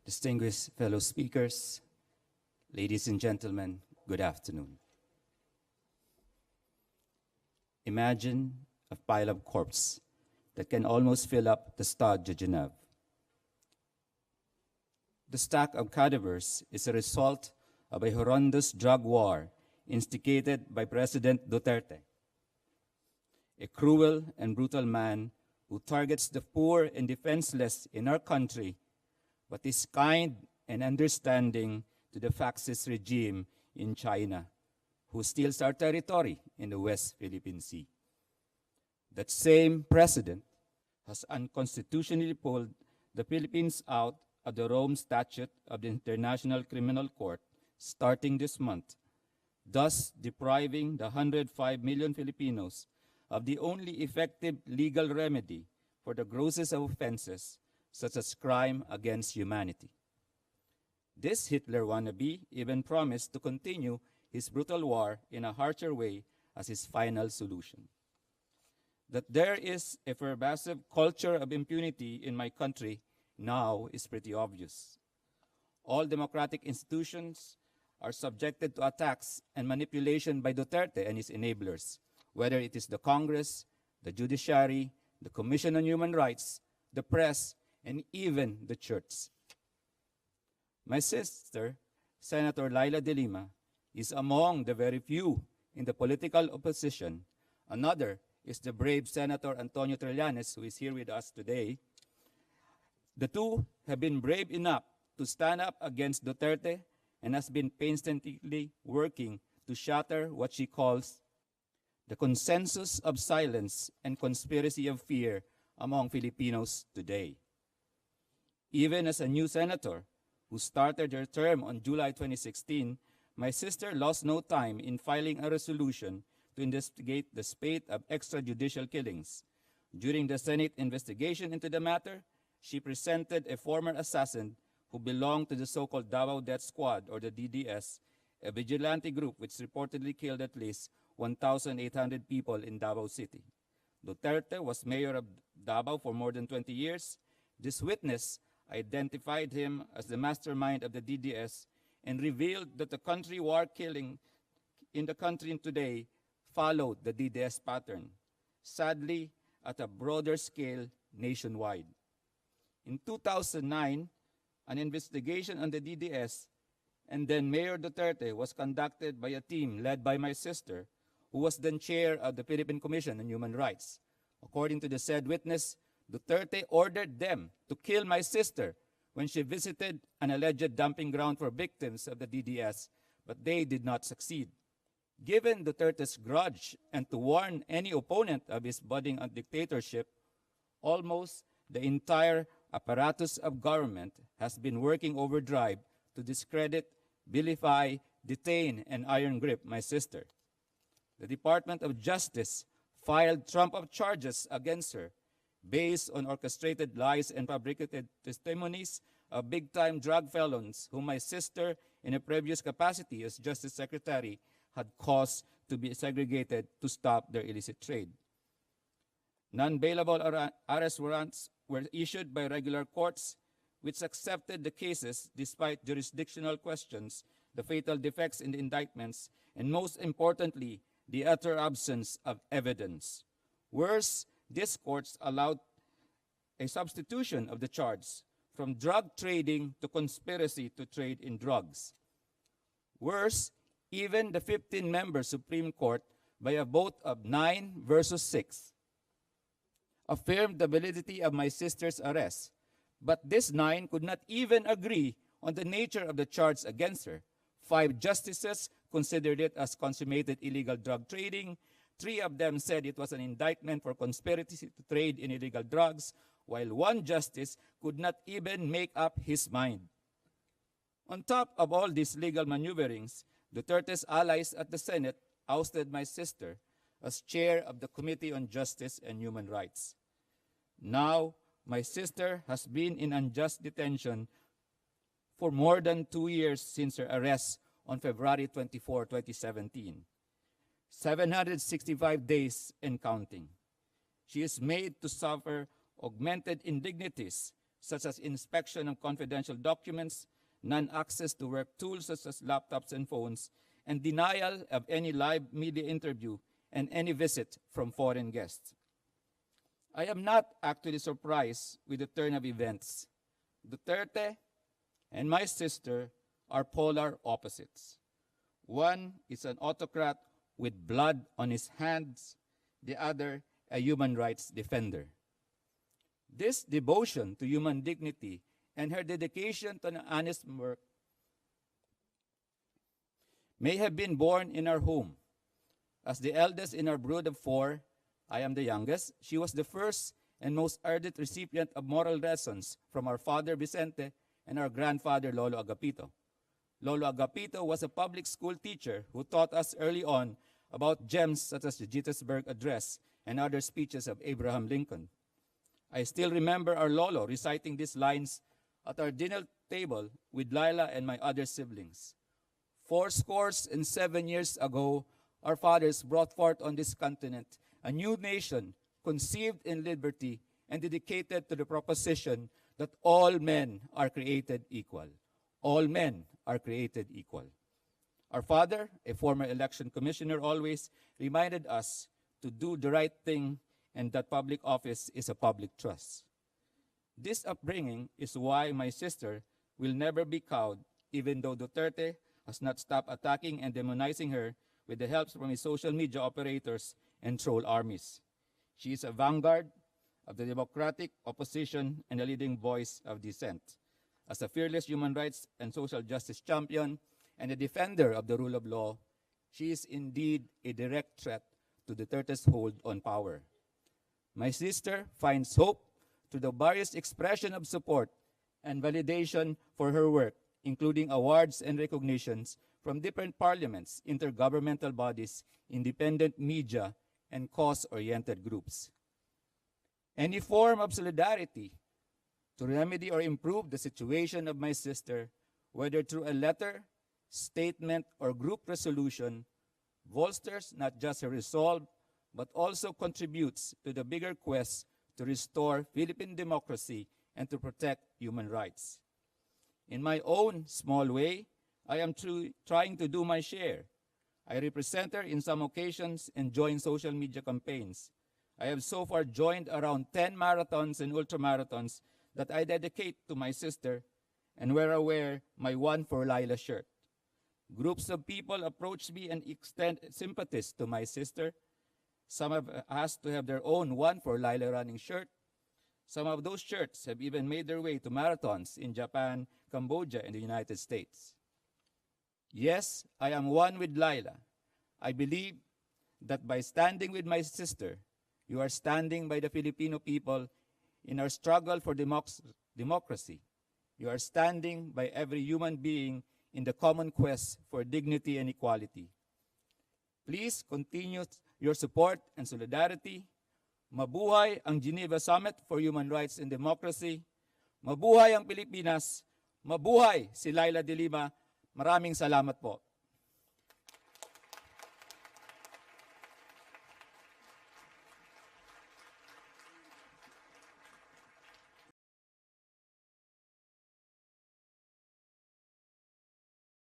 Distinguished fellow speakers, ladies and gentlemen, good afternoon. Imagine a pile of corpses that can almost fill up the Stade de Genève. The stack of cadavers is a result of a horrendous drug war instigated by President Duterte, a cruel and brutal man who targets the poor and defenseless in our country, but is kind and understanding to the fascist regime in China, who steals our territory in the West Philippine Sea. That same president has unconstitutionally pulled the Philippines out of the Rome Statute of the International Criminal Court starting this month, thus depriving the 105 million Filipinos of the only effective legal remedy for the grossest of offenses, such as crime against humanity. This Hitler wannabe even promised to continue his brutal war in a harsher way as his final solution. That there is a pervasive culture of impunity in my country now is pretty obvious. All democratic institutions are subjected to attacks and manipulation by Duterte and his enablers, whether it is the Congress, the judiciary, the Commission on Human Rights, the press, and even the church. My sister, Senator Leila de Lima, is among the very few in the political opposition. Another is the brave Senator Antonio Trillanes, who is here with us today. The two have been brave enough to stand up against Duterte and has been painstakingly working to shatter what she calls the consensus of silence and conspiracy of fear among Filipinos today. Even as a new senator who started her term on July 2016, my sister lost no time in filing a resolution to investigate the spate of extrajudicial killings. During the Senate investigation into the matter, she presented a former assassin who belonged to the so-called Davao Death Squad, or the DDS, a vigilante group which reportedly killed at least 1,800 people in Davao City. Duterte was mayor of Davao for more than 20 years. This witness identified him as the mastermind of the DDS and revealed that the country war killing in the country today followed the DDS pattern, sadly at a broader scale nationwide. In 2009, an investigation on the DDS and then Mayor Duterte was conducted by a team led by my sister, who was then chair of the Philippine Commission on Human Rights. According to the said witness, Duterte ordered them to kill my sister when she visited an alleged dumping ground for victims of the DDS, but they did not succeed. Given Duterte's grudge and to warn any opponent of his budding dictatorship, almost the entire apparatus of government has been working overdrive to discredit, vilify, detain, and iron grip my sister. The Department of Justice filed trump-up charges against her based on orchestrated lies and fabricated testimonies of big-time drug felons whom my sister, in a previous capacity as Justice Secretary, had caused to be segregated to stop their illicit trade. Non-bailable arrest warrants were issued by regular courts, which accepted the cases despite jurisdictional questions, the fatal defects in the indictments, and most importantly, the utter absence of evidence. Worse, these courts allowed a substitution of the charge from drug trading to conspiracy to trade in drugs. Worse, even the 15-member Supreme Court, by a vote of 9 versus 6, affirmed the validity of my sister's arrest. But this 9 could not even agree on the nature of the charge against her. 5 justices considered it as consummated illegal drug trading. 3 of them said it was an indictment for conspiracy to trade in illegal drugs, while 1 justice could not even make up his mind. On top of all these legal maneuverings, Duterte's allies at the Senate ousted my sister as chair of the Committee on Justice and Human Rights. Now, my sister has been in unjust detention for more than 2 years since her arrest on February 24, 2017. 765 days and counting. She is made to suffer augmented indignities such as inspection of confidential documents, non-access to work tools such as laptops and phones, and denial of any live media interview and any visit from foreign guests. I am not actually surprised with the turn of events. Duterte and my sister are polar opposites. One is an autocrat with blood on his hands, the other a human rights defender. This devotion to human dignity and her dedication to an honest work may have been born in our home. As the eldest in our brood of four, I am the youngest. She was the first and most ardent recipient of moral lessons from our father Vicente and our grandfather Lolo Agapito. Lolo Agapito was a public school teacher who taught us early on about gems such as the Gettysburg Address and other speeches of Abraham Lincoln. I still remember our Lolo reciting these lines at our dinner table with Leila and my other siblings. 87 years ago, our fathers brought forth on this continent a new nation conceived in liberty and dedicated to the proposition that all men are created equal. All men are created equal. Our father, a former election commissioner, always reminded us to do the right thing and that public office is a public trust. This upbringing is why my sister will never be cowed, even though Duterte has not stopped attacking and demonizing her with the help from his social media operators and troll armies. She is a vanguard of the democratic opposition and a leading voice of dissent. As a fearless human rights and social justice champion and a defender of the rule of law, she is indeed a direct threat to Duterte's hold on power. My sister finds hope through the various expression of support and validation for her work, including awards and recognitions from different parliaments, intergovernmental bodies, independent media, and cause-oriented groups. Any form of solidarity to remedy or improve the situation of my sister, whether through a letter, statement, or group resolution, bolsters not just her resolve, but also contributes to the bigger quest to restore Philippine democracy and to protect human rights. In my own small way, I am trying to do my share. I represent her in some occasions and join social media campaigns. I have so far joined around 10 marathons and ultramarathons that I dedicate to my sister and where I wear my One for Leila shirt. Groups of people approach me and extend sympathies to my sister. Some have asked to have their own One for Leila running shirt. Some of those shirts have even made their way to marathons in Japan, Cambodia, and the United States. Yes, I am one with Leila. I believe that by standing with my sister, you are standing by the Filipino people in our struggle for democracy. You are standing by every human being in the common quest for dignity and equality. Please continue your support and solidarity. Mabuhay ang Geneva Summit for Human Rights and Democracy. Mabuhay ang Pilipinas. Mabuhay si Leila de Lima. Maraming salamat po.